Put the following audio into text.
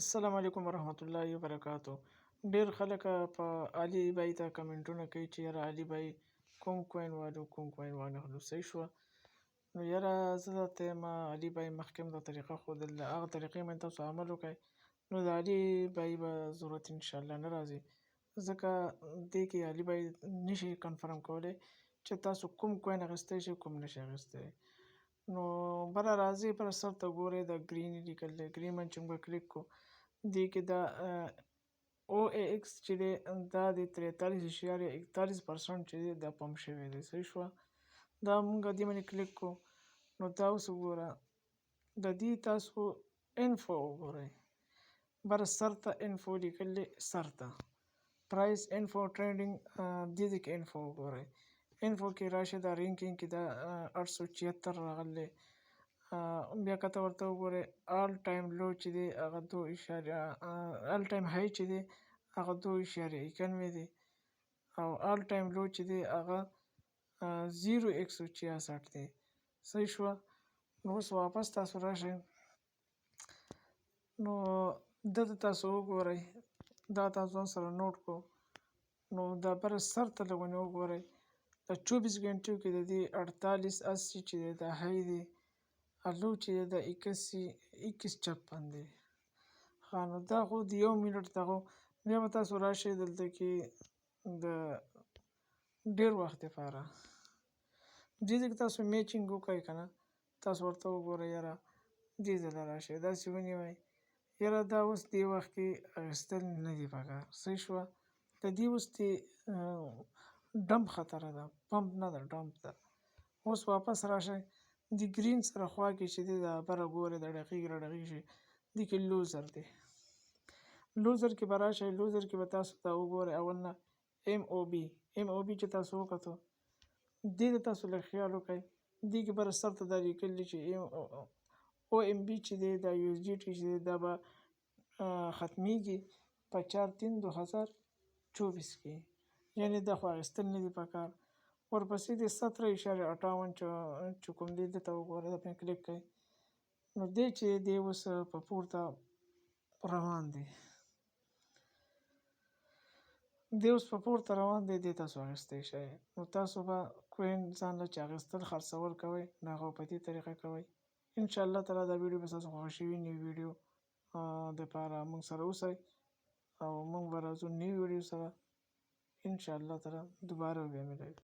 السلام علیکم ورحمت الله وبرکاتو. ډیر خلک په علي بای ته کمنټونه کوي چې یاره علي بای کوم کوین وانخلو صحیح شوه. نو یاره زه درته یم علي بای مخکې د طریقه ښودل ده، هغه طریقې باندې تاسو عمل وکړئ نو د علي بای به ضرورت انشاءالله نه راځي، ځکه دې کې علي بای نشي کنفرم کولی چې تاسو کوم کوین اخیستی شئ کوم نشئ اخیستی. نو بره راځئ بره سر ته ګورئ د ګرین لیکل دی، ګرین باندې چې موږ کلیک کوو دې کې دا او ای ایکس چې دی دا د 43.41% چې دی دا پمپ شوی دی صحیح شوه. دا موږ دې باندې کلیک کوو نو دا اوس وګوره د دې تاسو انفو وګورئ، بره سر ته انفو لیکل دی، سر ته پرایس انفو ټرینډینګ دې کې انفو وګورئ، انفو کې راشي دا رینکینګ کې دا 876 راغلی، بیا که ته ورته وګورئ آل ټایم لو چې دی هغه 2 آل ټایم های چې دی هغه 2.91 دی او آل ټایم لو چې دی هغه 0.166 دی صحیح شوه. نو اوس واپس تاسو راشئ نو دلته تاسو وګورئ دا تاسو ځان سره نوټ کو نو دا بره سر ته لږ وګورئ د 24 غنټو کې د دې 48.80 چې دی دا های دی، لو چې دی دا 21.56 دی. ښه نو دا خو د 1 منټ دغه. بیا به تاسو راشئ دلته کې د ډیر وخت لپاره دې کې تاسو میچینګ وکړئ که نه، تاسو ورته وګورئ یاره دې ځای ته راشئ داسې ونیوئ یاره دا اوس دې وخت کې اخیستل نه دي پکار صحیح شوه. د دې اوس د ډمپ خطره ده، پمپ نه ده ډمپ ده. اوس واپس راشئ د ګرین سره خوا کې چې دی دا بره ګورئ د ډقیق راډقیق شي دې کې لوزر دی، لوزر کې به راشئ، لوزر کې به تاسو ته وګورئ اول نه ام او بي چې تاسو وکتو دې ته تاسو لږ خیال وکړئ، دې کې بره سر ته دا لیکل دي چې او ام بي چې دی دا یو اس جي ټي چې دی دا به ختمیږي په 4/3/2024 کې، یعنې دا خو اخیستل نه دي پکار. ورپسې د 17.58 چې کوم دی دته وګورئ دا پرې کلیک کړئ نو دی چې دی اوس په پورته روان دی، دی اوس په پورته روان دی، دی تاسو اخیستی شئ. نو تاسو به کوین ځان له چې اخیستل خرڅول کوئ نو هغه په دې طریقه کوئ. انشاءالله تعالی دا ویډیو به ستاسو خوښه شوي نوي ویډیو دپاره موږ سره اوسئ او موږ به راځو نوي ویډیو سره انشاءالله تعالی دوباره بیا ملوي.